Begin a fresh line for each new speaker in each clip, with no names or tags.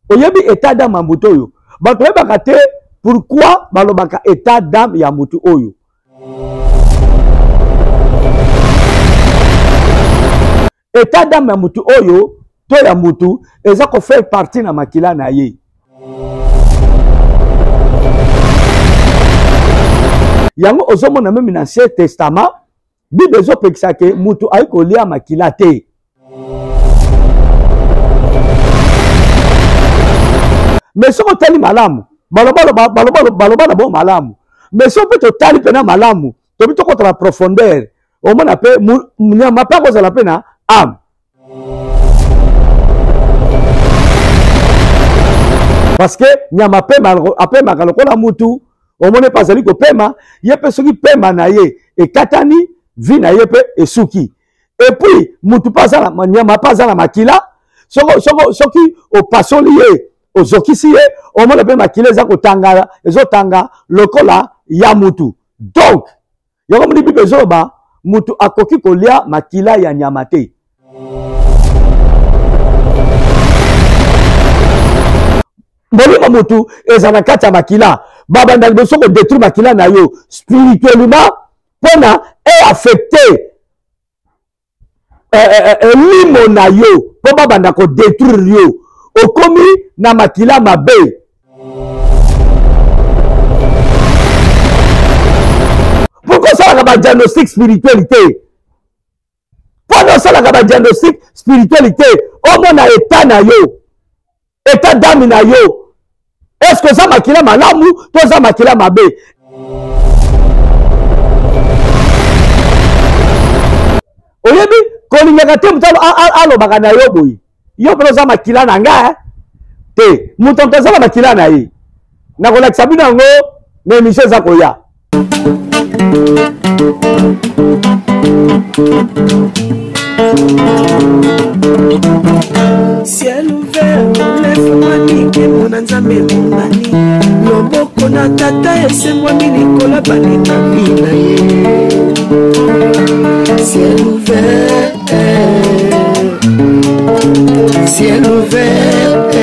Oyebi état d'âme ya mutu oyo. Bato yebaka te pourquoi balobaka état d'âme ya mutu oyo. État d'âme ya mutu oyo to ya mutu eza ko faire partie na makila na ye. Yango ozomona même na Ancien Testament Bible ezopekisa ke mutu ayi kolia makila te. Mais si on tali malamu, baloba na bon malamu. Mais si on peut te tali pena malamu, to bito contre la profondeur. Au moins appelle nyama pa ko zala pena âme. Parce que nyama pe appelle makalokola mutu, au moins pas zali ko pema, yepe soki pema na ye e katani vi na yepe e suki. Et puis mutu pas zala nyama pas zala makila, soki au passo lié ozokisi ye omona pe makile za kotanga ezotanga lokola ya mutu. Donc yango mudi Bible ezoba mutu akoki kolia makila ya nyama te. Molimo mutu ezana kati ya makila babanda liboso ko détruire makila na yo spirituellement pona affecté limo na yo po babanda ko détruire yo. Okomi na makila mabe. Pourquoi ça la diagnostic spiritualité? Pourquoi ça la diagnostic spiritualité? Au moins na état na yo. État d'âme na yo. Est-ce que ça makila malamu to ça makila mabe? Oyebi kolingaka te mutalo alo bakana yo boyi. Yo penoza makila na nga te mutonto za makila na ye na kola sabina ngo na émission za koya.
Ciel ouvert, lève-moi nique mon nzambe monani loboko na tata ese-moi milikola baninga mina ye. Ciel ouvert, ciel ouvert,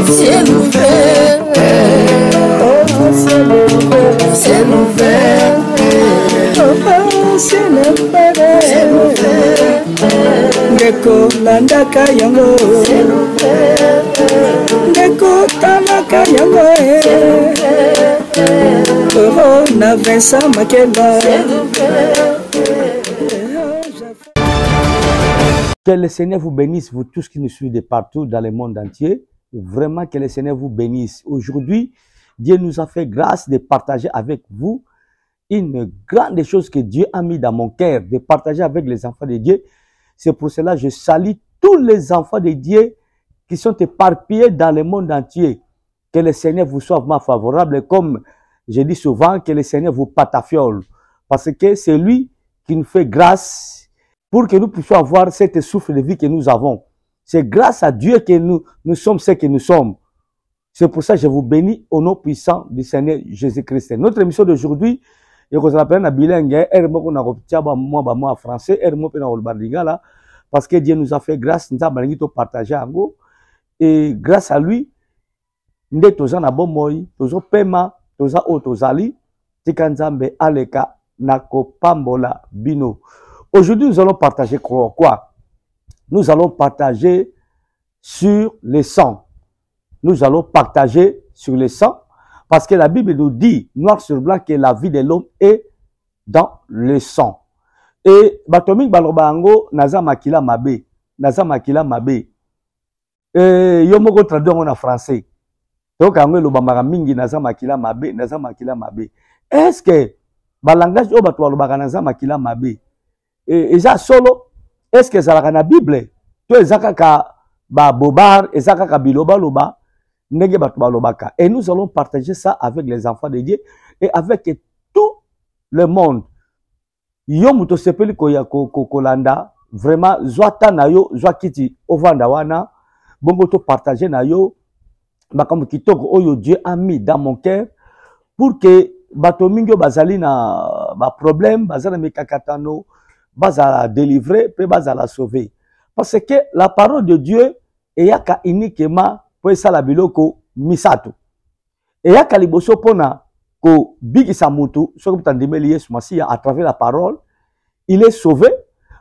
ciel ouvert, ciel ouvert, ciel ouvert, ngeko landaka yango, ngeko talaka yango, na Vincent Makeba.
Que le Seigneur vous bénisse, vous tous qui nous suivez de partout dans le monde entier. Vraiment que le Seigneur vous bénisse. Aujourd'hui, Dieu nous a fait grâce de partager avec vous une grande chose que Dieu a mis dans mon cœur, de partager avec les enfants de Dieu. C'est pour cela que je salue tous les enfants de Dieu qui sont éparpillés dans le monde entier. Que le Seigneur vous soit vraiment favorable. Comme je dis souvent, que le Seigneur vous patafiole. Parce que c'est lui qui nous fait grâce pour que nous puissions avoir cette souffle de vie que nous avons. C'est grâce à Dieu que nous sommes ce que nous sommes. C'est pour ça que je vous bénis au nom puissant du Seigneur Jésus-Christ. Notre émission d'aujourd'hui, je l'appelle la bilingue, moi français, parce que Dieu nous a fait grâce, nous avons partagé en gros. Et grâce à lui, nous avons bon moy, tozo pema, toza o tozali, tikanzambe aleka nako pambola bino. Aujourd'hui, nous allons partager quoi? Nous allons partager sur le sang. Nous allons partager sur le sang parce que la Bible nous dit, noir sur blanc, que la vie de l'homme est dans le sang. Et batomik balobango naza makila mabe, naza makila mabe. Yomoko traduire en français. Donc ango lobamaka mingi naza makila mabe, naza makila mabe. Est-ce que balangage o bato balobaka naza makila mabe? Eza solo, est-ce que ça la na Bible? To ezaka ka ba bobar, ezaka ka biloba loba, nege bato balobaka. Et nous allons partager ça avec les enfants de Dieu et avec tout le monde. Yo muto sepeli kolanda, vraiment zwata na yo, zwa kiti ovanda wana, bongo to partager na yo, makambo kitoko oyo Dieu a mis dans mon cœur pour que bato mingi bazali na ba problème, bazali na mikakatano, bazala délivrer, puis bazala sauver. Parce que la parole de Dieu eyaka uniquement pour esala biloko misato. Eyaka liboso pona ko bigisa mutu soki mutandimeli Yesu Masiya à travers la parole, il est sauvé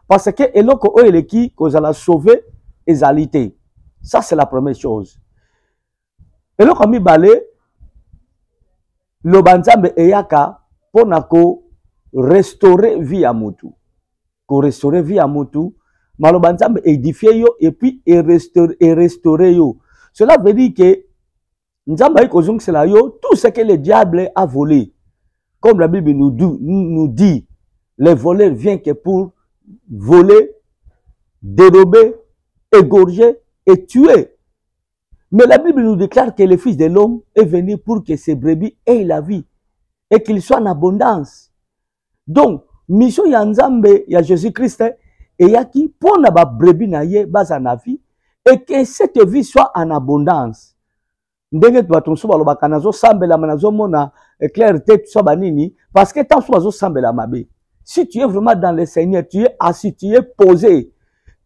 parce que eloko o eleki kozala sauvé ezalité. Ça c'est la première chose. Eloko mibale lobanzambe eyaka pona ko restaurer vie à mutu. Ko restaurer vie à mutu, malobanzambe édifier yo et puis restaurer yo. Cela veut dire que Nzamba ikozongela yo tout ce que le diable a volé. Comme la Bible nous dit, les voleurs viennent que pour voler, dérober, égorger et tuer. Mais la Bible nous déclare que le Fils de l'homme est venu pour que ses brebis aient la vie et qu'il soit en abondance. Donc, mission ya Nzambe ya Jésus-Christ et yaki pour na ba brebis na ye baza na vie et que cette vie soit en abondance. Ndenge tubatonso balobaka nazo sambela manazo mona clarté tout ça banini parce que tant soit sambela mabe. Si tu es vraiment dans le Seigneur, tu es assis, tu es posé,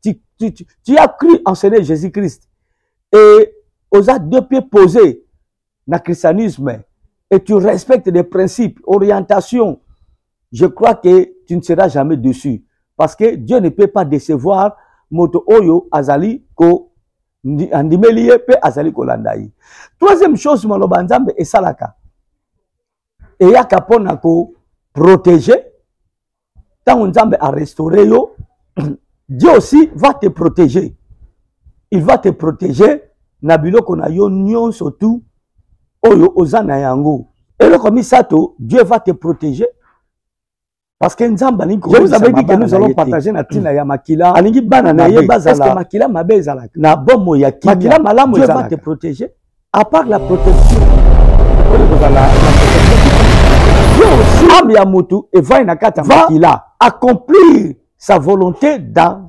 tu as cru en Seigneur Jésus-Christ et aux deux pieds posés dans le christianisme et tu respectes des principes, orientations, je crois que tu ne seras jamais dessus parce que Dieu ne peut pas décevoir moto oyo azali ko andimeliye pe azali kolandai. Troisième chose maloba nzambe esalaka eyaka pona ko protéger. Tant nzambe a restauré yo, Dieu aussi va te protéger. Il va te protéger na biloko na yo nyonso tout oyo ozana yango. Et le comme sato, Dieu va te protéger. Parce que nzamba ni ko. Je vous avais dit que nous allons partager na tina ya makila. Alingi bana na ye bazala. Est-ce que makila mabe ezala? Na bomo ya kinya. Makila malamu ezala. Dieu va te protéger. À part la protection. Dieu aussi âme ya mutu et va inakata makila accomplir sa volonté dans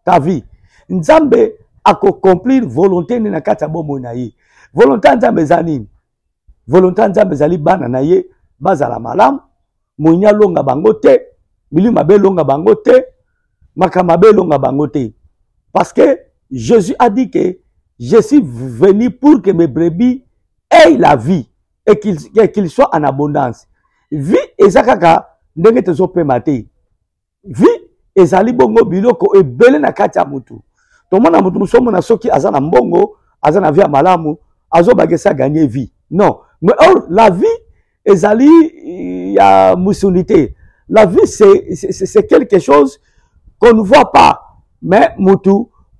ta vie. Nzambe accomplir volonté ni nakata bomo na ye. Volonté nzambe zani. Volonté nzambe zali bana na ye bazala malamu. Mounya longa bangote, milima be longa bangote, makamabe longa bangote. Parce que Jésus a dit que je suis venu pour que mes brebis aient la vie et qu'ils soient en abondance. Vie ezakaka ndenge tezo pe mate. Vie ezali bongo biloko ebele na kati ya mutu. Tomona mutu musomo na soki azana mbongo, azana vie malamu, azo bagesa gagner vie. Non, mais or la vie ezali ya musulité. La vie c'est quelque chose qu'on ne voit pas, mais mutu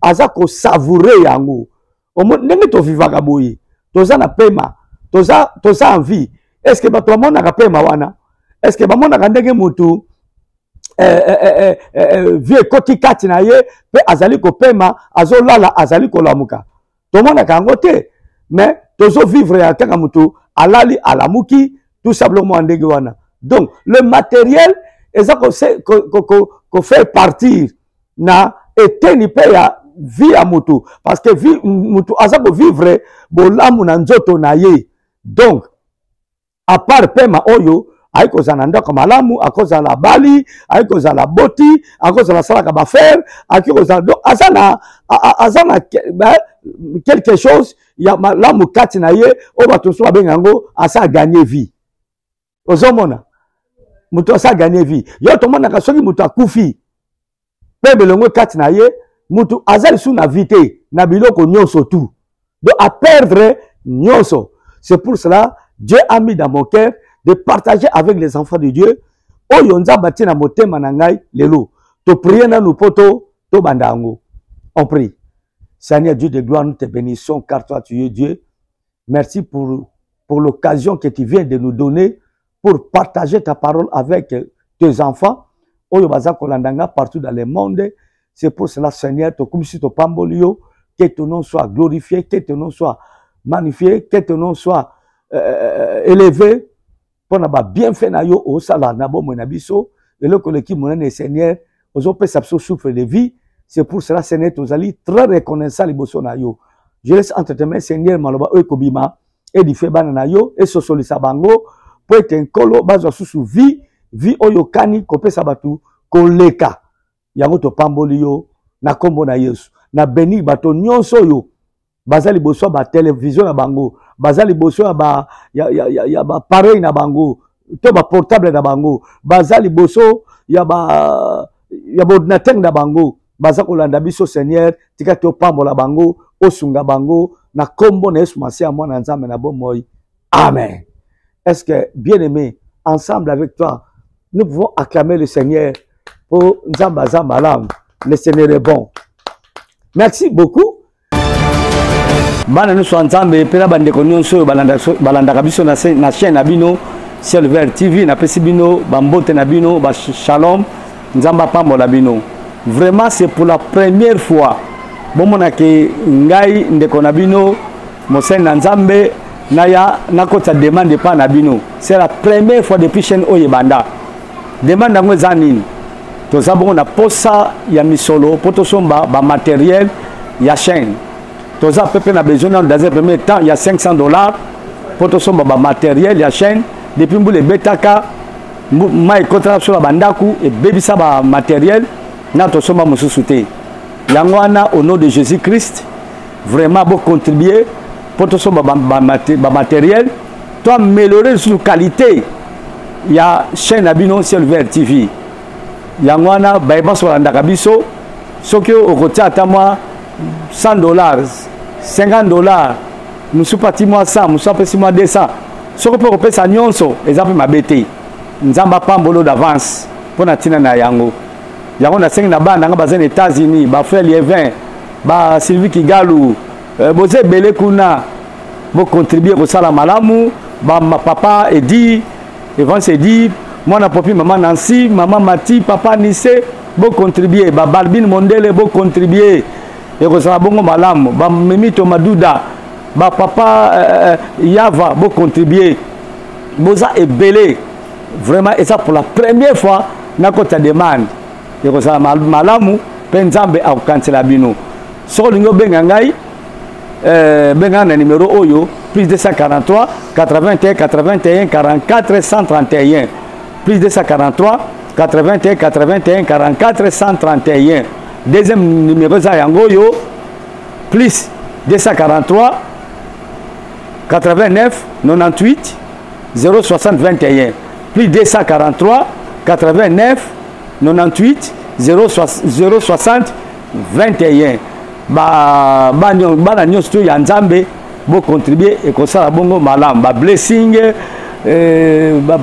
azako savourer yango. Ndenge to vivaka boye, toza na pema, toza en vie. Est-ce que bato mona ka pema wana? Est-ce que ba mona ka ndenge mutu vie koti kati na ye pe azali ko pema, azo lala azali ko lamuka. To mona ka ngote, mais tozo vivre ya kanga mutu alali alamuki tout simplement ndenge wana. Donc le matériel qu'on fait partir na eteni pe ya vie à mutu parce que vie mutu azako vivre bolamu na nzoto na ye. Donc à part pema oyo aiko za ndako malamu akoza la bali aiko za la boti akoza la sala ka ba faire aiko za donc azana quelque chose ya malamu kati na ye o bato so bengango asa gagner vie. Ozomona mutu asa gagner vie. Yo to mona ka soki mutu akufi pe belongo kati na ye mutu azali sous na vité na biloko nyonso tout. Donc à perdre nyonso. C'est pour cela Dieu a mis dans mon cœur de partager avec les enfants de Dieu oyo nzamba tina motema na ngai lelo to prier na nous poto to bandango. On prie. Seigneur Dieu de gloire, nous te bénissons car toi tu es Dieu. Merci pour l'occasion que tu viens de nous donner pour partager ta parole avec tes enfants. Oyo baza kolandanga partout dans le monde. C'est pour cela, Seigneur, que ton nom soit glorifié, que ton nom soit magnifié, que ton nom soit élevé. Pour na ba bien fait na yo o sala na bo mona biso. Et le collectif mon Seigneur, ozo pe sapso souffle de vie. C'est pour cela, Seigneur, tu es très reconnaissant les bosso na yo. Je laisse entre tes mains, Seigneur, maloba ekobima et di fe bana na yo et sosoli sabango pour être un colo bazo sous vie oyo kani kopesa batu koleka yango to pamboli yo na kombo na Yesu. na bénir bato nyonso yo baza liboso ba télévision na bango baza liboso ya ba pareil na bango to ba portable na bango baza liboso ya ordinateur na bango baza kolanda biso Seigneur tika to pambola bango osunga bango na kombo na Yesu Masia mwana nzambe na bomoi amen. Est-ce que bien aimé ensemble avec toi nous pouvons acclamer le Seigneur pour nzamba zamba le Seigneur est bon. Merci beaucoup. Bana nous sommes nzambe pela bande ko nyonso balanda kabiso na chaîne na bino Ciel Vert TV na pesi bino bambote na bino ba shalom nzamba pambola bino. Vraiment c'est pour la première fois bomona ke ngai ndeko na bino mosene na nzambe naya nakota demande pa na bino. C'est la première fois depuis chaîne oyebanda. Demande ngo zanini. Toza bongo na posa ya misolo poto somba ba matériel ya chaîne. Toza pepe na besoin dans un premier temps il y a $500 poto somba ba matériel ya chaîne depuis mbule betaka mai kontra sur la bandaku et bebisa ba matériel na to somba mususu te. Yango wana au nom de Jésus-Christ vraiment beau contribuer poto somba ba matériel to améliorer sur qualité ya chaîne abino Ciel Vert TV. Yango wana bayeba so landaka biso soki okotia ata mwa $100 $50 musupati mwa 100 musupati mwa 200 soko pe kopesa nyonso eza pe mabete nzamba pambolo d'avance pona tina na yango na sengi na banda nga baza na États-Unis ba frère Lievin ba Sylvie Kigalu boze belé kuna bo contribuer ko sala malamu ba papa Edi Evans Edi mwana popi maman Nancy maman Mati papa Nisse bo contribuer ba Balbine Mondele bo contribuer et ko sala bongo malamu ba Mimito Maduda ba papa Yava bo contribuer boza ebelé vraiment et ça pour la première fois na kota demande et ko sala malamu pe nzambe au kansela bino so lingo benga ngai benga na numéro oyo plus 243 81 81 44 131 plus 243 81 81 44 131 deuxième numéro za yango yo plus 243 89 98 060 21 plus 243 89 98 060 21 bana nyonso ya nzambe bo contribuer et ko sala bongo malam ba blessing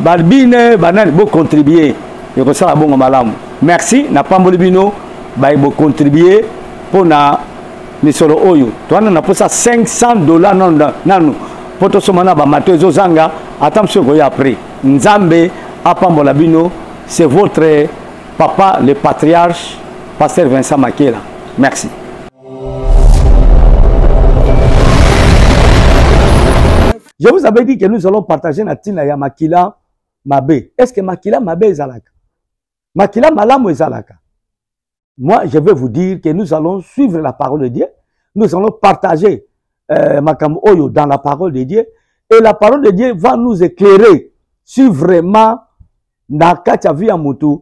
balbine banani bo contribuer et ko sala bongo malam. Merci na pamboli bino ba bo contribuer pona misolo oyo to na posa $500 nanu poto somana ba matezo zanga atamso ko ya après nzambe apambola bino. C'est votre papa le patriarche pasteur Vincent Makela. Merci. Je vous avais dit que nous allons partager na tina ya Makila Mabe. Est-ce que Makila Mabe ezalaka? Makila Malamu ezalaka? Moi, je vais vous dire que nous allons suivre la parole de Dieu. Nous allons partager Makam Oyo dans la parole de Dieu. Et la parole de Dieu va nous éclairer sur vraiment na kati ya vie ya mutu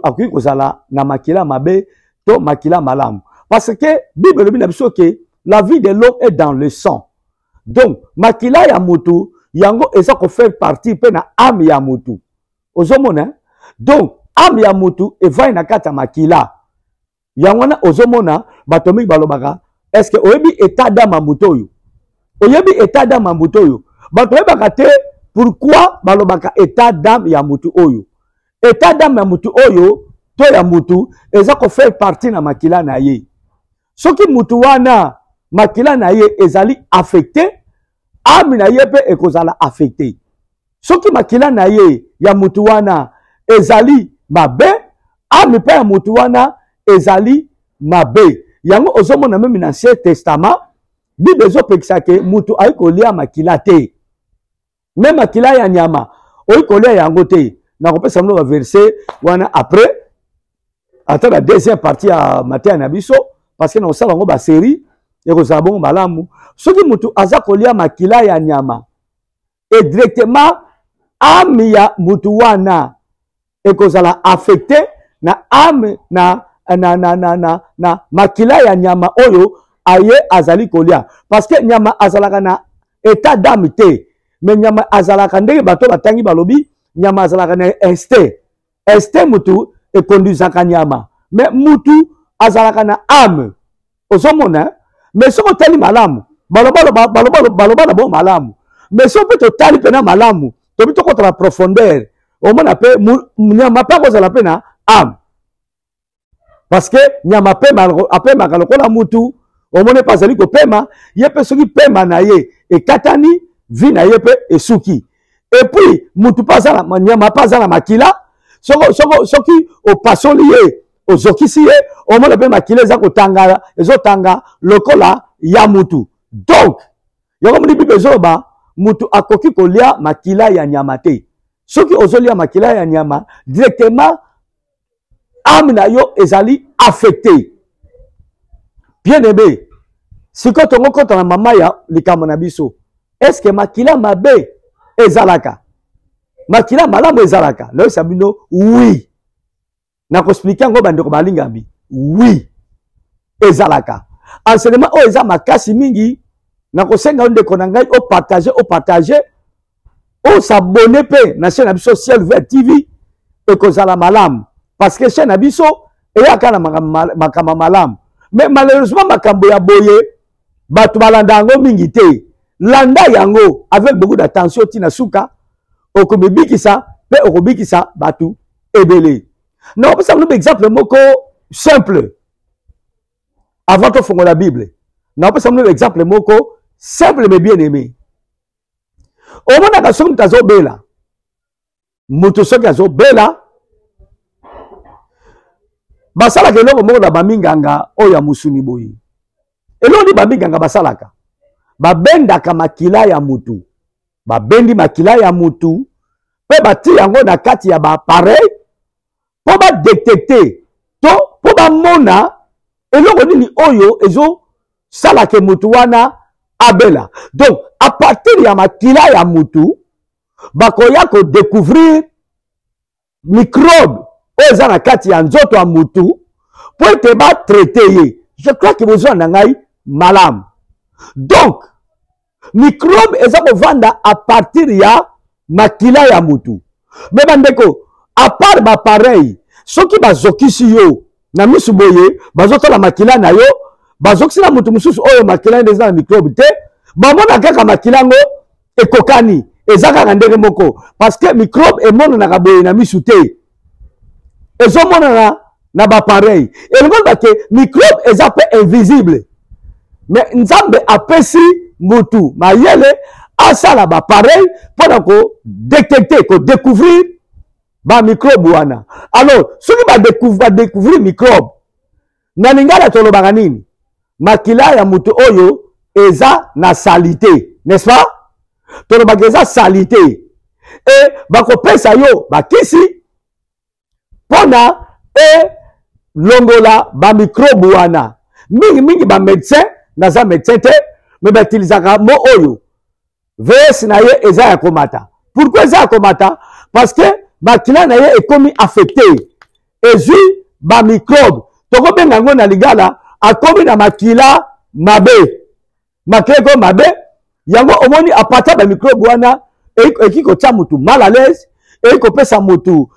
akuyi kozala na Makila Mabe to Makila Malamu. Parce que Bible le biso que la vie de l'homme est dans le sang. Donc Makila ya mutu yango eza ko faire partie pe na âme ya mutu. Ozomona? Donc âme ya mutu eva na kati ya Makila. Yango na ozomona batomi balobaka est-ce que oyebi état d'âme mutu oyo? Oyebi état d'âme mutu oyo? Batomi bakate pourquoi balobaka état d'âme ya mutu oyo? État d'âme ya mutu oyo to ya mutu eza ko faire partie na Makila na ye. Soki mutu wana Makila na ye ezali affecté, âme na ye pe ekozala affecté. Soki Makila na ye ya mutu wana ezali mabe, âme pe ya mutu wana ezali mabe. Yango ozomona même na Ancien Testament, Bible ezopekisa ke mutu ayi kolia Makila te. Même Makila ya nyama oyi kolia yango te. Na kopesa mno verset wana après ata la deuxième partie à Matthieu na biso parce que na osala ngo ba série et kozala bongo malamu. Soki mutu aza kolia Makila ya nyama et directement âme ya mutu wana ekozala affecté na âme na na makila ya nyama oyo aye azali kolia parce que nyama azalaka na état d'âme te mais nyama azalaka ndenge bato batangi balobi nyama azalaka na instinct mutu ekonduzaka nyama mais mutu azalaka na âme ozomona mais soko tali malamu baloba na bo malamu mais soko totali pena malamu tobi tokota na profondeur omona pe nyama pe kozala pe na âme parce que nyama apemaka lokola mutu omone pe azali kopema ye pe soki pema na ye ekatani vi na ye pe esuki et puis mutu pe aza na nyama pe aza na makila soki opasoli ye ozokisi ye omona pe makila ezotanga lokola ya mutu donc yango moni bible ezoloba mutu akoki kolia makila ya nyama te soki ozolia makila ya nyama directement âme na yo ezali affecté bien aimé siko tongo kota na mama ya likambo na biso est-ce que makila mabe ezalaka makila malamu ezalaka na yo sabino oui na ko expliquer ngo bandeko balingambi oui ezalaka enseignement o eza makasi mingi na ko senga ndeko na ngai o partager o s'abonner pe na chaîne na biso Ciel Vert TV e kozala malamu parce que chaîne na biso eyaka na makambo malamu mais malheureusement makambo ya boye bato balanda yango mingi te landa yango avec beaucoup d'attention tina suka okobikisa pe okobikisa bato ebele non parce que exemple moko simple avant de faire la Bible non parce que exemple moko simple mais bien aimé au moins na soki tazo bela muto soki azo bela basalaka eloko moko na baminganga oyo ya musuni boyi eloko ni baminganga basalaka babendaka makila ya mutu babendi makila ya mutu pe bati yango na kati ya baappareil po badetecte to po bamona eloko nini oyo ezosalaka mutu wana abela donc à partir ya makila ya mutu bakoya kodécouvrir microbe oyo eza na kati ya nzoto ya mutu po ete batraite ye je crois que besoin na ngai malamu donc microbe eza kovanda à partir ya makila ya mutu me bandeko à part bapareil soki bazokisi yo na misu boye bazotala makila na yo bazokisi na mutu mosusu oyo makila eza na microbe te bamona kaka makila ngo ekokani eza kaka ndenge moko parce que microbe emonanaka boye na misu te ezomonana na bapareil elingo bake microbe eza pe invisible mais nzambe apesi mutu mayele asala bapareil mpona kodetecte kodécouvrir bamicrobe wana alors soki badécouvrir microbe na lingala tolobaka nini makila ya mutu oyo eza na salite n'est-ce pas tolobaka eza salite e bakopesa yo bakisi mpona elongola bamicrobe wana mingi bamédecin naza médecin te me batilisaka mo oyo vs na ye eza ya komata pourquoi eza ya komata parce que makila na ye ekomi affecté ezwi bamicrobe tokobenga yango na lingala akomi na makila mabe makila eko mabe yango omoni apata bamicrobe wana eki kotia mutu mal à l'aise eki kopesa mutu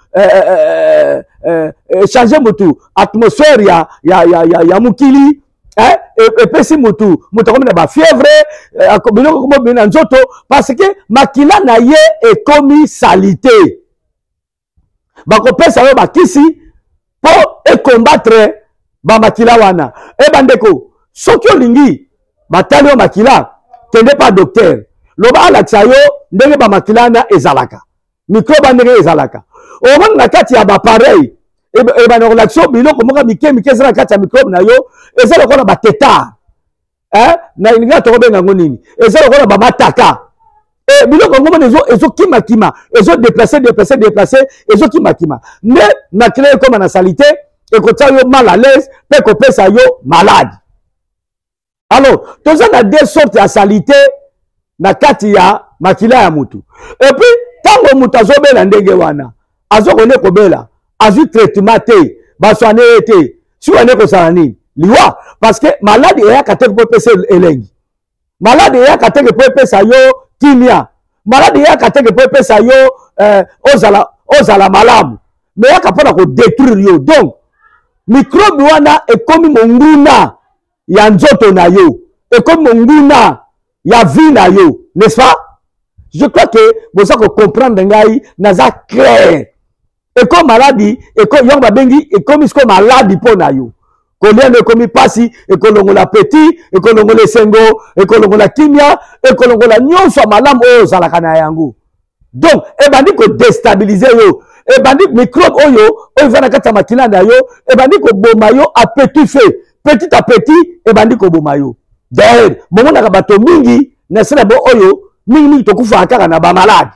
changer mutu atmosphère ya mukili epesi mutu akomi na bafièvre biloko komobi na nzoto parce que makila na ye ekomi salite bakopesa yo bakisi po ekombattre bamakila wana bandeko soki olingi batali yo makila kende pa docteur loba alakisa yo ndenge bamakila wana ezalaka microbe ndenge ezalaka omona na kati ya bapareil ebanakolakisa biloko moko mike eza na kati ya microbe na yo eza lokola batetard na linga tokobenga yango nini eza lokola bamataka biloko yango mona ezokimakima ezodeplace ezokimakima nde makila ekoma na salite ekotia yo mal à l'aise mpe ekopesa yo malade alors toza na deux sortes ya salite na kati ya makila ya mutu epuis ntango mutu azobela ndenge wana azokone kobela azwi traitement te baswane ye te Si on est comme ça, liwa, parce que malade est à côté pour passer elengi. Malade est à côté pour passer yo kimia. Malade est à côté pour passer yo ozala malamu. Mais il y a qu'à détruire yo. Donc, microbe wana est comme monguna ya nzoto na yo. Et comme monguna ya vie na yo. N'est-ce pas? Je crois que vous allez comprendre ngai naza clair. Et comme maladie, et comme yong babengi, et comme isko maladie pour na yo. Combien de commis passi, et que l'on la petit, et que l'on la sengo, et que l'on la kimia, et que l'on la nyon soit malam o zalakana yango. Donc, et bandi ko déstabiliser yo. Et bandi microbe oyo, oyo vana kata makila na yo, et bandi ko boma yo à petit feu. Petit à petit, et bandi ko boma yo. D'ailleurs, bon on a bato mingi, na sena bo oyo, mingi to kufa akara na ba malade.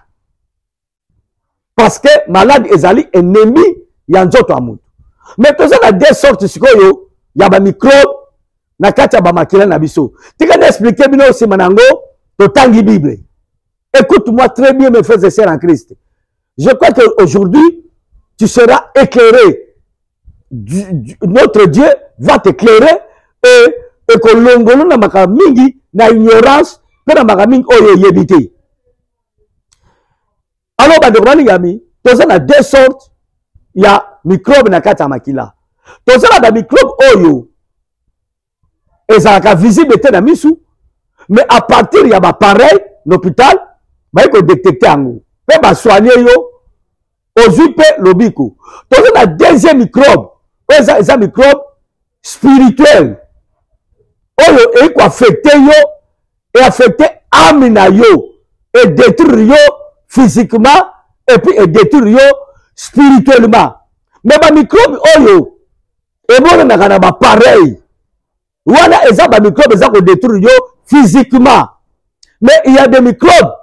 Parce que malade ezali ennemi ya nzoto amutu. Mais tout ça a deux sortes sikoyo, ya ba microbe na kati ya ba makila na biso. Tika na expliquer bino aussi manango to tangi Bible. Écoute-moi très bien mes frères et sœurs en Christ. Je crois qu'aujourd'hui tu seras éclairé. Notre Dieu va t'éclairer et que l'ongolo na maka mingi na ignorance pe na maka mingi oyo yebite. Alors ba yami, tout ça a deux sortes. Il y a microbe na kati ya makila. Tout ça ba microbe oyo ezalaka visible te na misu, mais à partir ya ba pareil l'hôpital ba ko détecter yango. Pe ba soigner yo ozui pe lobiko. Tout ça na deuxième microbe, eza microbe spirituel. Oyo e ko affecter yo et affecter âme na yo et détruire yo physiquement et puis et détruire yo spirituellement. Mais ba microbe oyo et bon na kana ba pareil. Voilà eza ba microbe eza ko détruire yo physiquement. Mais il y a des microbes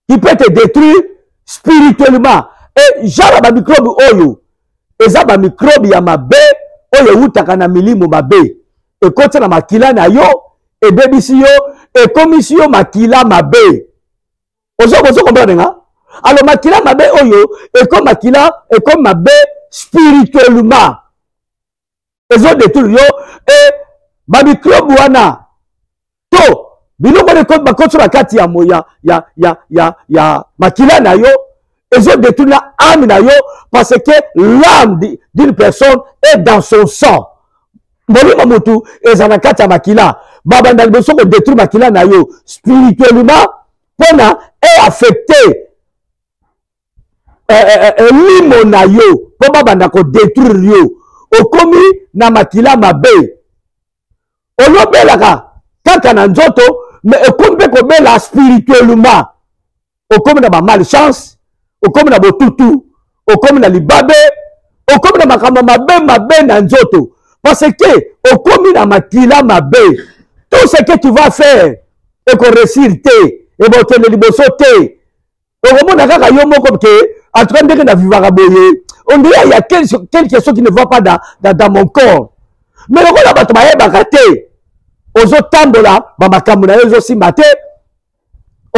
qui peuvent te détruire spirituellement. Et genre ba microbe oyo eza ba microbe ya mabe oyo utaka na milimo mabe. Et quand na makila na yo et bebisi yo et komisi yo makila mabe. Ozo comprendre nga? Alors makila mabe oyo et comme makila et comme mabe spirituellement. Ils ont détruit yo et ba microbe wana to biloko de code bakotso la kati ya moya ya makila na yo. Ils ont détruit la âme na yo parce que l'âme d'une personne est dans son sang. Molimo mutu ezana kati ya makila. Baba ndali boso ko détruire makila na yo spirituellement pona est affecté limo na yo po baba ndako détruire yo okomi na makila mabe olobelaka kaka na nzoto mais okomi pe kobela spirituellement okomi na ba malchance okomi na botutu okomi na libabe okomi na makambo mabe na nzoto parce que okomi na makila mabe tout ce que tu vas faire et qu'on réussir te et bon te liboso te okomona kaka yo moko ke en train de na vivre boye on dirait il y a quelque chose qui ne va pas dans mon corps mais le ko na bato ba yebaka te ozo tambola ba makambo na yo zo simate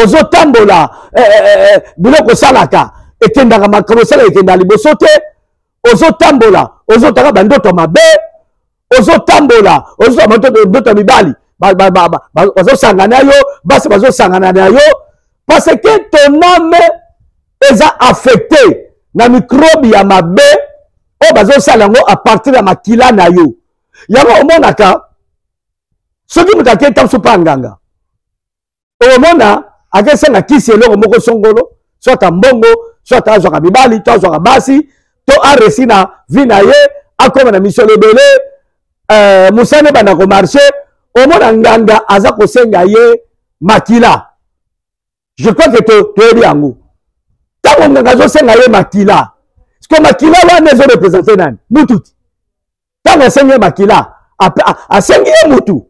ozo tambola biloko salaka ekendaka makambo sala ekenda liboso te ozo tambola ozo taka bandoto mabe ozo tambola ozo bandoto mibali bazo sangana yo basi bazo sangana na yo parce que ton âme est affectée na microbe ya mabe o bazo salango à partir de makila na yo yango omonaka soki mutake tamso panganga omona akese na kisi eloko moko songolo soit mbongo soit azwaka mibali to azwaka basi to aresi na vie na ye akoma na mission lebele musane bana ko marché omona nganga aza kosenga ye makila. Je crois que tu es bien yango tango nganga zo senga ye makila parce que makila wana ezo représenter nani mututi tango senga makila asengi ye mutu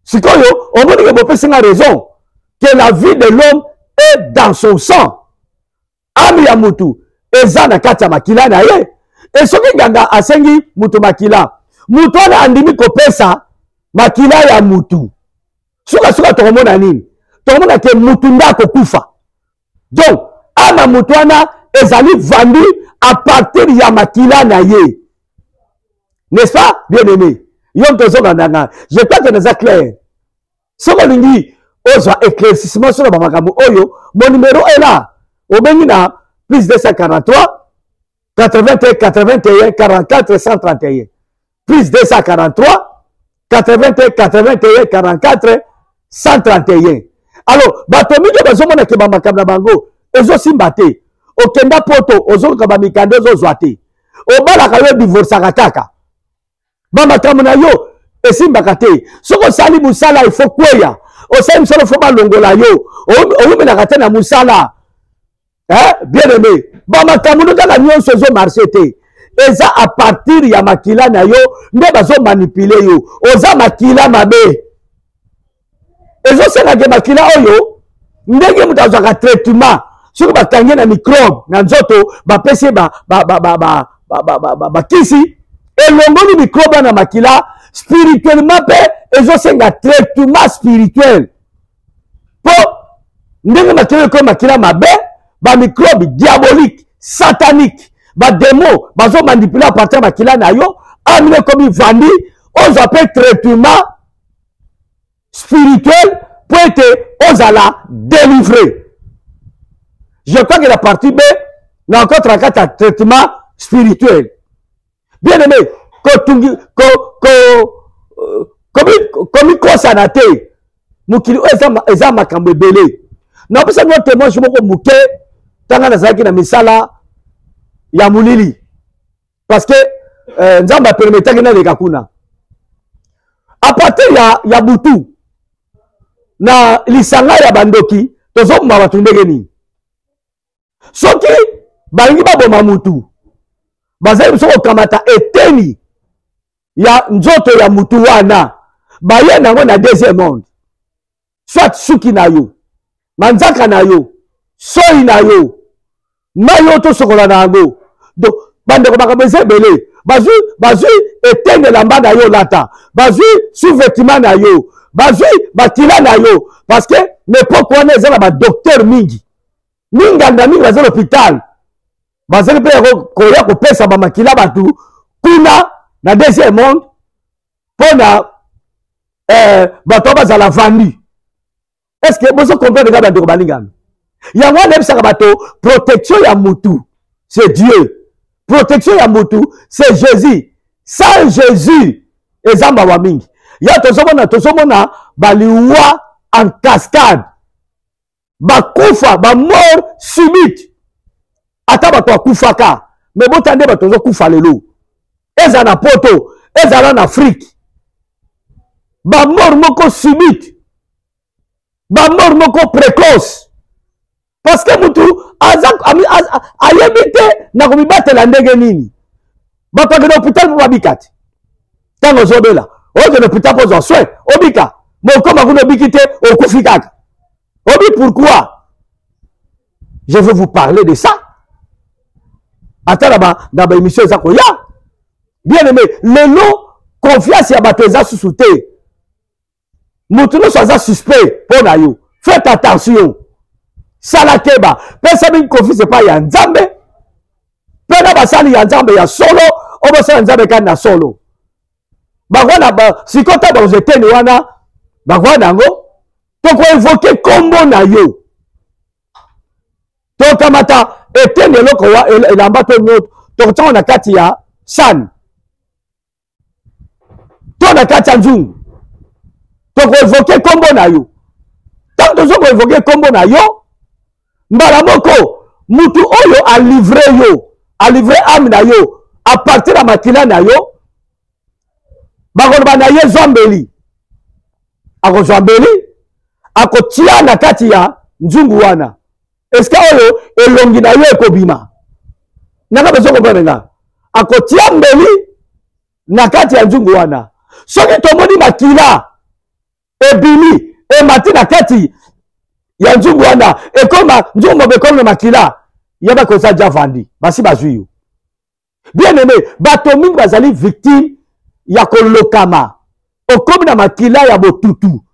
sikoyo omoni ke bopesinga raison que la vie de l'homme est dans son sang. Ami ya mutu eza na kati ya makila na ye et soki nganga asengi mutu makila mutu wana andimi kopesa makila ya mutu suka tokomona nini tokomona ke mutu ndako kufa donc ama mutu wana ezali vandu à partir ya makila na ye N'est-ce pas, bien-aimé? Je crois que nous sommes clairs. Ce qu'on dit, aux éclaircissements sur le Bamakamu Oyo, mon numéro est là. Au Bénina, plus 243, 81, 81, 44, 131. Plus 243, 81, 81, 44, 131. Alors, batomi de bazomona ke Bamakamu na bango, ezo simbate. Okenda poto, ozo kabamikande ozo zwate. Obala kayo divorce kaka. Bamakamu na yo, esimbaka te. Soko sali musala il faut kweya. Osali musala faut balongola yo. Oumena kate na musala. Bien aimé. Bamakamu no kala nyonso zo marché te. Eza à partir ya makila na yo, nde bazo manipuler yo. Oza makila mabe. Ezo senga ke makila oyo, ndenge mutu azwaka traitement. Soko bakange na microbe na nzoto, bapesi kisi. Elongoli microbe na makila spirituellement pe ezosenga traitement spirituel po ndenge makila ko makila mabe ba microbe diabolique satanique ba démon bazo manipuler à partir makila na yo amine comme vandi on appelle traitement spirituel pour être ozala délivré. Je crois que la partie B n'a encore un traitement spirituel. Bien aimé, comme konsanate, mukili eza makambo ebele. Na pesa no témoin moko muke tanga na zaki na misala ya mulili. Parce que nzamba permetaki na leka kuna. À partir ya butu na lisanga ya bandoki tozo mabatu ndenge ni. Soki balingi baboma mutu bazali biso kamata eteni ya nzoto ya mutu wana baye nango na deuxième monde soit suki na yo manzaka na yo soi na yo mayo to sokola na yango donc bandeko makambo eza ebele bazwi etenge lamba na yo lata bazwi sous-vêtement na yo bazwi bakila na yo parce que l'époque wana eza na badocteur mingi minganga mingi baza l'hôpital bazali pe koya kopesa bamakila batu kuna na deuxième monde pona bato bazala vandi. Est-ce que vous comprenez que bandeko balingami yango nebisaka bato protection ya mutu c'est Dieu, protection ya mutu c'est Jésus. Sans Jésus ezamba wa mingi ya tozomona baliwa en cascade bakufa ba mort subite. Ata bato akufaka me botande bato zo kufa lelo eza na poto eza na Afrique ba mort moko subite ba mort moko précoce parce que mutu ayebite na komibatela ndenge nini bato akende hôpital po babikati ntango ozobela okende hôpital po zwa soin obika mokoma kuna obiki te okufi kaka obi pourquoi je veux vous parler de ça. Attends dans ma émission ça koya. Bien aimé, le nom confiance ya bato eza sous-souté. Mutuno soza suspect pour na yo. Faites attention. Salakeba, personne ne confie c'est pas ya nzambe. Pena basali ya nzambe ya solo, obo sa nzambe kana solo. Bagwana ba sikota ba uzeteni wana, bagwana ngo to ko évoquer kombo na yo. To kamata etene loko wa elamba to nyot to tanga na kati ya san to na kati ya nzungu to ko évoquer kombo na yo tant to ko évoquer kombo na yo mbala moko mutu oyo a livré âme na yo à partir de makila na yo bakoloba na ye zombeli akozwambeli akotia na kati ya nzungu wana. Est-ce que oyo elongi na yo ekobima nanga bezo comprendre nga akotia mbeli na kati ya nzungu wana soki tomoni makila ebimi emati na kati ya nzungu wana ekoma nzungu bekoma na makila yaba kosa javandi basi bazwi yo. Bien aimé bato mingi bazali victime ya kolokama okomi na makila ya botutu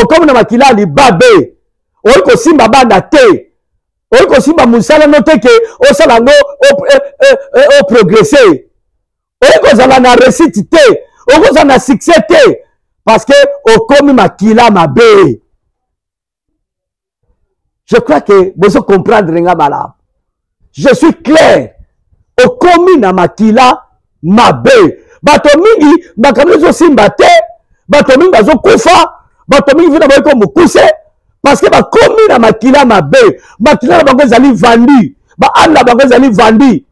okomi na makila ya libabe oyi kosimba bana te oyi kosimba musala no te ke osala ngo o progresser okozala na réussite te, okozala na succès te, parce que okomi makila mabe. Je crois que vous comprenez nga malamu. Je suis clair. Okomi na makila mabe. Bato mingi makambo zo simba te, bato mingi bazo kufa, bato mingi vina boyeko mukuse parce que bakomi na makila mabe. Makila na bango ezali vandi, ba anda bango ezali vandi.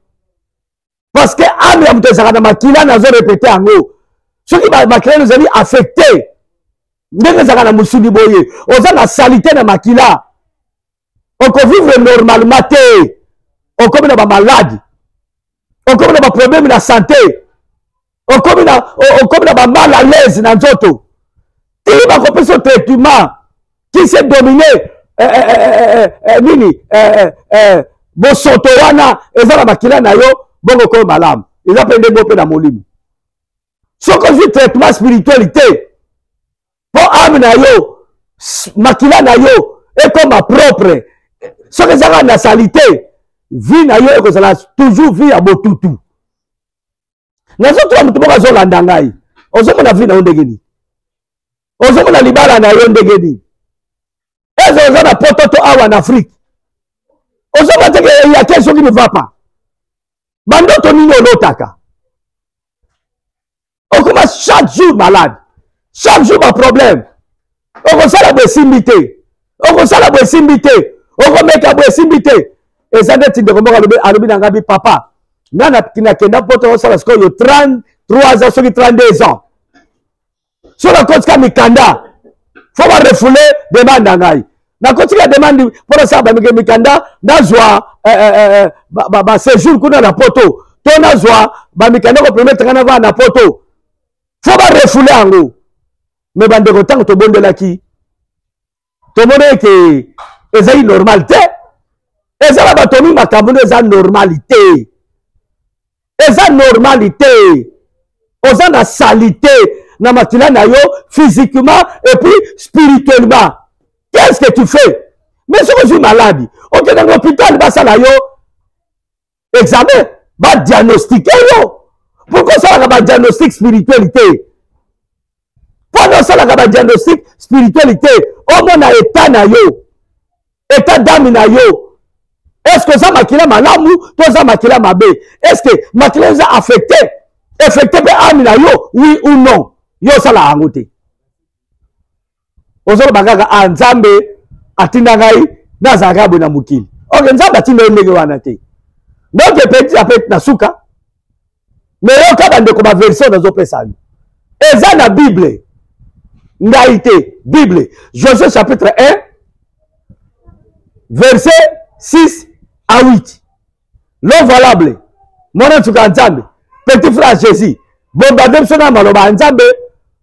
Parce que ame ya muto ezaka na makila nazo répéter yango. Soki makila ezali affecté. Ndenge ezaka na musuni boye, oza na salité na makila. On peut vivre normalement te. On comme na ba malade. On comme na ba problème na santé. On comme na ba mal à l'aise na nzoto. Il va couper son traitement qui s'est dominé nini bo soto wana ezala makila na yo bongo ko malamu. Ils appellent des na molimo. Ce que je traitement spiritualité pour âme na yo makila na yo est comme ma propre. Ce que ça la salité, vie na yo que ça toujours vie à botutu. Nazo to mutu boka zo landangai. Ozo mona vie na ondegeni. Ozo mona libala na yo ndegeni. Ezo ozo na pototo awa en Afrique. Ozo mona il y a quelque chose qui ne va pas. Bandoto nini olotaka. On commence chaque jour malade. Chaque jour un problème. On commence à la simité. On commence à la simité. On remet à boire simité. Et ça dit de comment alobi nangabi papa. Nana kina kenda poto ça parce que yo 33 ans, 32 ans. Sur la côte kamikanda. Faut pas refouler demande nangai. Na côte la demande pour ça ba mikanda nazwa ba séjour kuna na poto. To nazwa ba mikanda ko permettre kana va na poto. Faut pas refouler ango. Mais bande ko tango to bondelaki. To mone ke ezali normalité. Ezala batomi makambo eza normalité. Eza normalité. Oza na salité na makila na yo physiquement et puis spirituellement. Qu'est-ce que tu fais? Mais si tu es malade, on te dans l'hôpital, bah ça là yo examen, bah diagnostiquer yo. Pourquoi ça là bah diagnostic spiritualité? Pendant ça là bah diagnostic spiritualité, au moins na état na yo. État d'âme na yo. Est-ce que ça makila malamu, toi ça makila mabe? Est-ce que makila ça affecté? Affecté par âme na yo, oui ou non? Yo ça la angote. Ozolo bagaga anzambe atinda ngai na zagabu na mukili. Ok, nzambe atinda ndenge wana te. Donc petit à petit na suka. Mais yo ka bande ko ba version na zo pesa. Eza na Bible. Ngaité, Bible. Josué chapitre 1 verset 6 à 8. L'eau valable. Mon tuka nzambe. Petit frère Jésus. Bombardem sona maloba nzambe.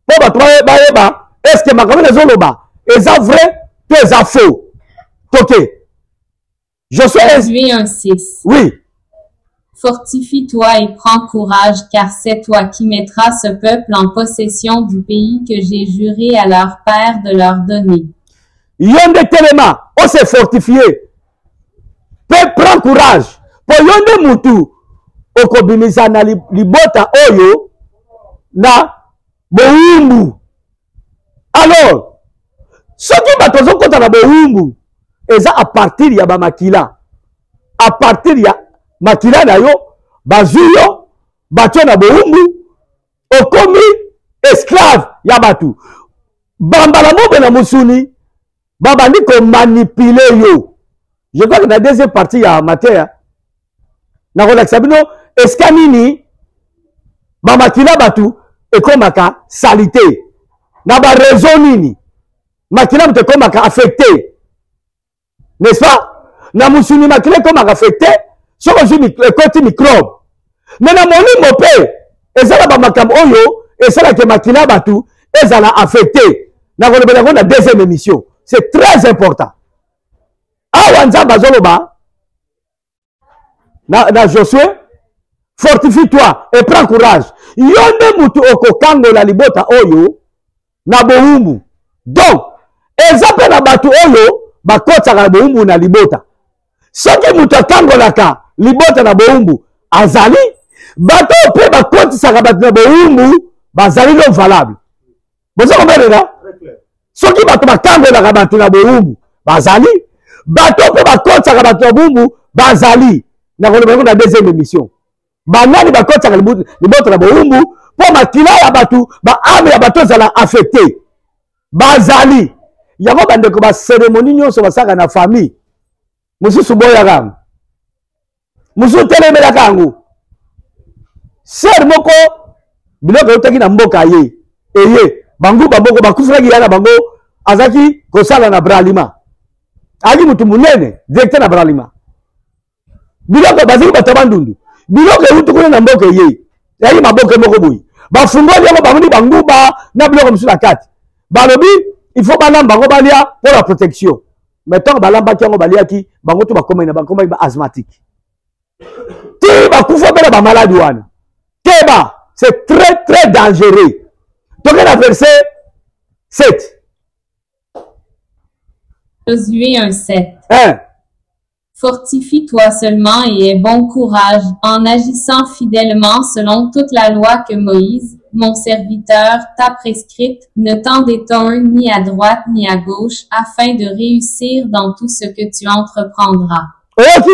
Po ba trois ba est-ce que makambo ezoloba eza vrai to eza faux? OK.
Josué 1:6.
Oui.
Fortifie-toi et prends courage, car c'est toi qui mettras ce peuple en possession du pays que j'ai juré à leur père de leur donner.
Yonde telema, on s'est fortifié. Prends courage. Pour yonde mutu, okobimisa na libota oyo na boumbu. Alors, ce qui va te dire na boumbu, eza à partir ya ba makila. À partir ya makila na yo, bazuyo, batyo na boumbu, okomi esclave ya batu. Bambala mobe na musuni, babandi ko manipuler yo. Je crois que la deuxième partie ya matin, na relaxa bino, eskanini, ba makila batu, ekomaka salité. Na ba raison nini, makila mte komaka affecté. N'est-ce pas? Na musuni makila komaka affecté, soko ju ekoti microbe. Mais na moni mope, ezala ba makambo oyo, ezala ke makila batu, ezala affecté. Na kolobela ko na deuxième émission. C'est très important. Awa nzamba zoloba, na Josué, fortifie-toi et prends courage. Yonde mutu okokango la libota oyo, na boumbu. Donc, ezape na batu oyo, bakotaka na boumbu na libota. Soki mutu akangolaka libota na boumbu, azali, bato pe bakotisaka bato na bowumbu bazali non valable. Bozo comprendre na? Soki bato bakambelaka bato na bowumbu bazali, bato pe bakotisaka bato na bowumbu bazali. Na koloba na deuxième émission. Banani bakotisaka liboto na bowumbu po makila ya bato baame ya bato zala affecté. Bazali. Yango bandeko ba cérémonie nyonso basaka na famille. Mususu boya kango. Mususu telemela kango. Ser moko biloko yotaki na mboka ye. Eye bangu bamoko bakufraki yana bango azaki kosala na bralima. Ali mutu munene directeur na bralima. Biloko baziki batabandundu. Biloko yutukuna na mboka ye. Yayi maboke moko boyi. Bafungoli yango bamuni banguba na biloko musu na kati. Balobi il faut balamba bango balia pour la protection. Mettons balamba ki yango baliaki bango to bakoma ina bakoma ba asthmatique. Ti bakufa bela ba malade wana. Keba, c'est très très dangereux. Donc la verset 7.
Josué 1:7.
1.
Fortifie-toi seulement et aie bon courage en agissant fidèlement selon toute la loi que Moïse, mon serviteur, t'a prescrite. Ne t'en détourne ni à droite ni à gauche afin de réussir dans tout ce que tu entreprendras.
Ok.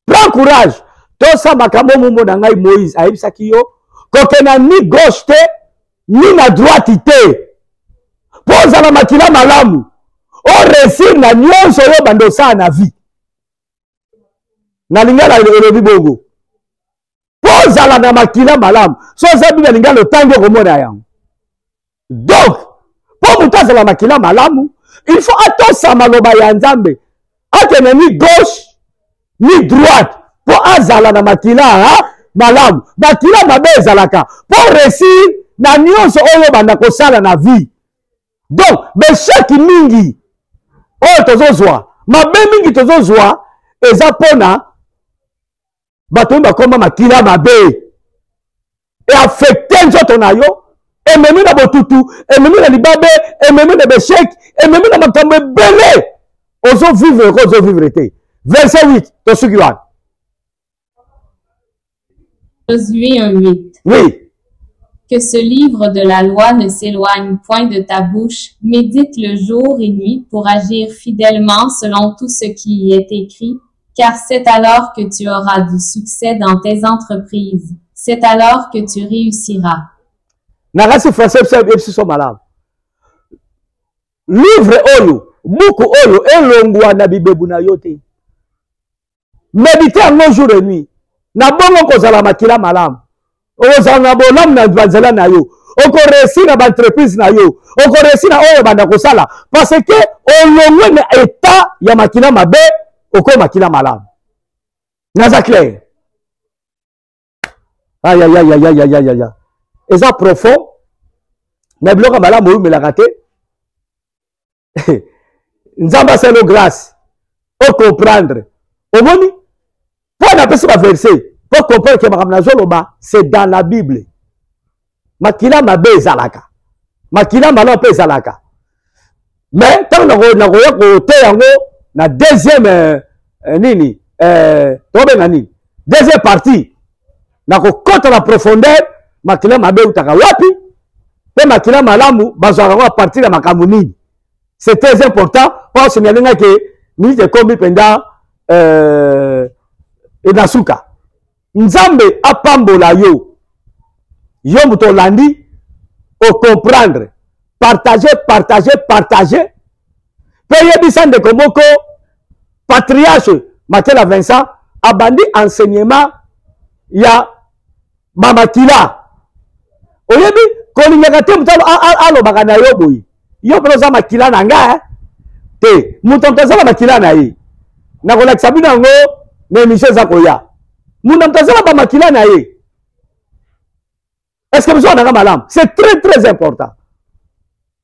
Prends courage. Tout ça, makambo mumo na ngai Moïse. Aïbisaki yo. Kokena ni gauche te, ni na droite te. Posa na makila malamu. O réussir na nyonso yo bandosa na vie. Na lingala elobi bongo. Posa na makila malamu. So zabi na lingala tango komona yango. Donc, pour mutaza la makila malamu, il faut atosa maloba ya Nzambe. Akene ni gauche, ni droite. Pour azala na makila malamu. Makila mabe ezalaka. Pour réussir na nyonso oyo banda kosala na vie. Donc, beshaki mingi. Oyo tozozwa. Mabe mingi tozozwa. Eza pona. Bato bakoma makila mabe. Et affecté nzoto na yo. Et même na botutu. Et même na libabe. Et même na beshek. Et même na makambo ebele. Ozo vivre te. Verset 8. Tosukiwan.
Josué 1:8.
Oui.
Que ce livre de la loi ne s'éloigne point de ta bouche, médite le jour et nuit pour agir fidèlement selon tout ce qui y est écrit, car c'est alors que tu auras du succès dans tes entreprises. C'est alors que tu réussiras.
Nagasi français so malade. Livre oyo, buku oyo elongwa na bibebu na yote. Méditer un jour et nuit. Na bongo kozala makila malamu. Ozala na bonamu na banzela na yo. Oko réussir na entreprise na yo. Oko réussir na oyo banda kosala. Parce que olongwe na état ya makila mabe, oko makila malamu. Naza clair. Aïe aïe aïe aïe aïe aïe aïe. Et ça profond. Mais bloka malamu oyo melaka te. Nzamba c'est le grâce. Au comprendre. Omoni? Pour on appelle ça verset, pour comprendre que Makamnazoloba, c'est dans la Bible. Makila mabe ezalaka. Makila malamu pe ezalaka. Mais tant na côté yango na deuxième nini nini deuxième partie na ko contre la profondeur makila mabe utaka wapi pe makila malamu bazwaka à partir de makambo nini. C'est très important pour signaler que ministre de Kombi penda Nasuka. Nzambe apambola yo. Yo muto landi au comprendre. Partager, partager, partager. Payer bisan de komoko patriarche Makela Vincent abandi enseignement ya Mamakila. Oyebi kolingaka te muto alobaka na yo boyi. Yo proza makila na nga te muto mtazala makila na ye. Na kolakisa bino ngo na émission za koya. Muna mtazala ba makila na ye. Est-ce que vous avez malam? C'est très très important.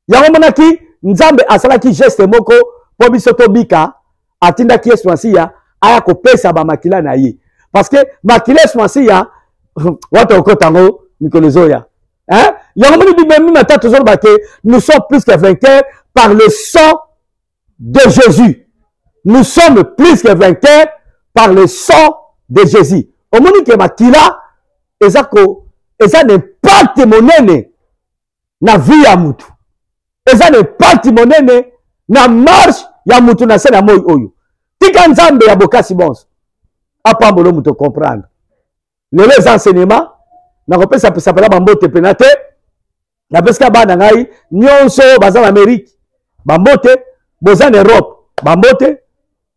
Yango monaki Nzambe asalaki geste moko po biso to bika atinda ki eswansia aya ko pesa ba makila na ye. Parce que makila eswansia watu okotango mikolezoya. Hein? Yango moni bimemi mata toujours ba ke nous sommes plus que vainqueurs par le sang de Jésus. Nous sommes plus que vainqueurs par le sang de Jésus. Au moment que makila eza n'impact monene na vie ya mutu. Eza n'impact monene na marche ya mutu na se na moi oyo. Tika nzambe ya bokasi bonso. Apambolo mutu comprendre. Les enseignements, na kopesa pesa pela bambote penate, na peska bana ngai, nyonso baza en Amérique, bambote, boza en Europe, bambote,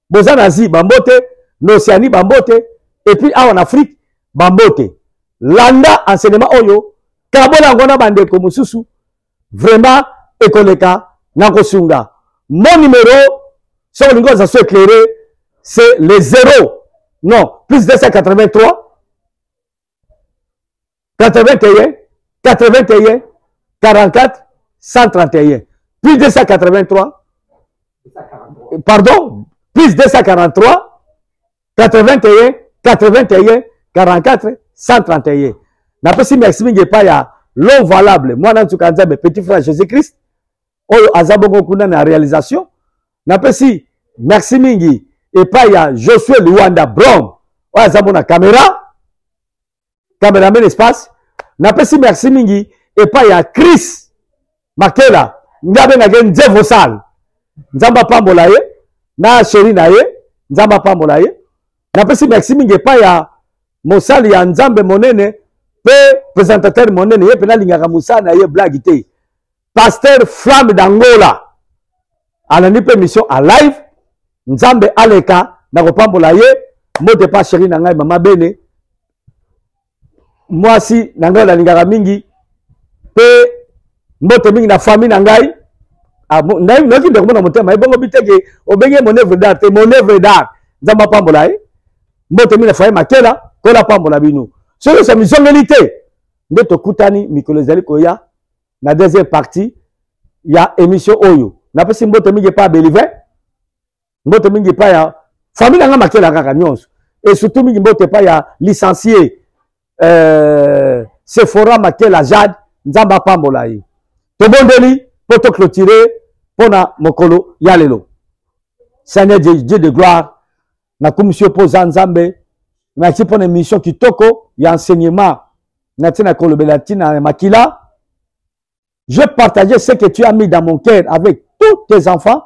boza en Asie, bambote, n'Océanie, bambote, et puis en Afrique, bambote. Landa enseignement oyo, kabola ngona bande komususu, vraiment, ekoleka, nakosunga. Mon numéro, sur le niveau ça éclairé, c'est le 0, non, plus 283, 81, 81, 44, 131. Plus 283. Pardon, plus 243, 81, 81, 44, 131. Napesi merci mingi pa ya l'homme valable. Moi, nan tukanza mes petit frère Jésus-Christ. Oyo azabongo kuna na réalisation. Napesi merci mingi et pa ya Josué Luanda Brom. Oyo azabo na caméra. Cameraman espace. Napesi merci mingi et pas ya Chris Makela. Ngabe na gen Devosal. Nzamba pambola ye na chéri na ye, nzamba pambola ye. Napesi merci mingi et pas ya Mosali ya Nzambe monene pe présentateur monene ye pena lingaka Musa na ye blague te. Pasteur Flamme d'Angola. Alani pe mission à live. Nzambe aleka na kopambola ye, mote pa chéri na ngai mama bene. Moi si nangai la lingaka mingi pe mbote mingi na famille nangai ngai noki ndeko na motema ebongo biteke obenge mon œuvre d'art te mon œuvre d'art nzamba pambola mbote mingi na famille makela kola pambola bino solo sa misongélité ndeto kutani mikolo ezali koya na deuxième partie ya émission oyo na pesi mbote mingi pa believer mbote mingi pa ya famille nanga makela kaka nyonso et surtout mingi mbote pa ya licencié Sephora Makela Jade Nzamba pambola ye tobondeli poto clôturer pona mokolo yalelo Seigneur Dieu de gloire na commission poza Nzambe na ki pona mission kitoko ya enseignement na tina kolobela tina makila je partageais ce que tu as mis dans mon cœur avec tous tes enfants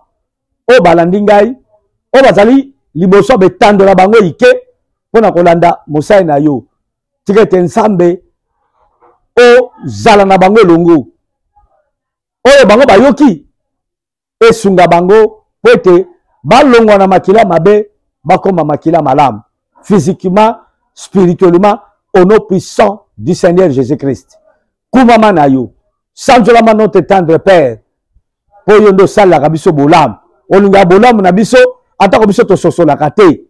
o balandingai o bazali liboso betandola bango ike pona kolanda mosai na yo tikete nsambe o zala na bango longo oyo bango bayoki esunga bango pete balongwa na makila mabe bakoma makila malam physiquement spirituellement au nom puissant du Seigneur Jésus-Christ kumama na yo sanjolama notre tendre père po yondo sala biso bolam olinga bolam na biso atako biso to sosola kate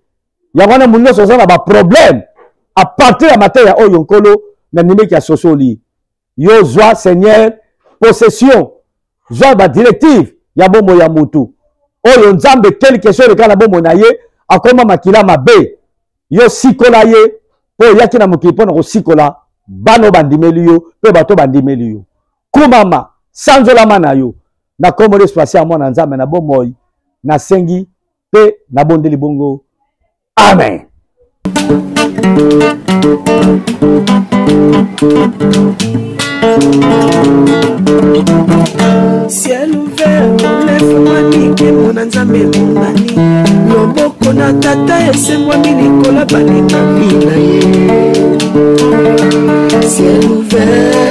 yangwana munno sosola ba problème à partir de la matière oyo nkolo na nimeki ya sosoli yo zwa Seigneur possession zwa ba directive ya bombo ya mutu oyo Nzambe quelque chose kana bombo na ye akoma makila mabe yo sikola ye po yaki na mokili pona ko sikola bano bandimeli yo pe bato bandimeli yo kumama sanzola na yo na komole spatial mwana Nzambe na bombo na sengi pe na bondeli bongo amen.
Ciel ouvert, lève-moi nike mona Nzambe mongani loboko na tata esemwa milikola balinga mina ye ciel ouvert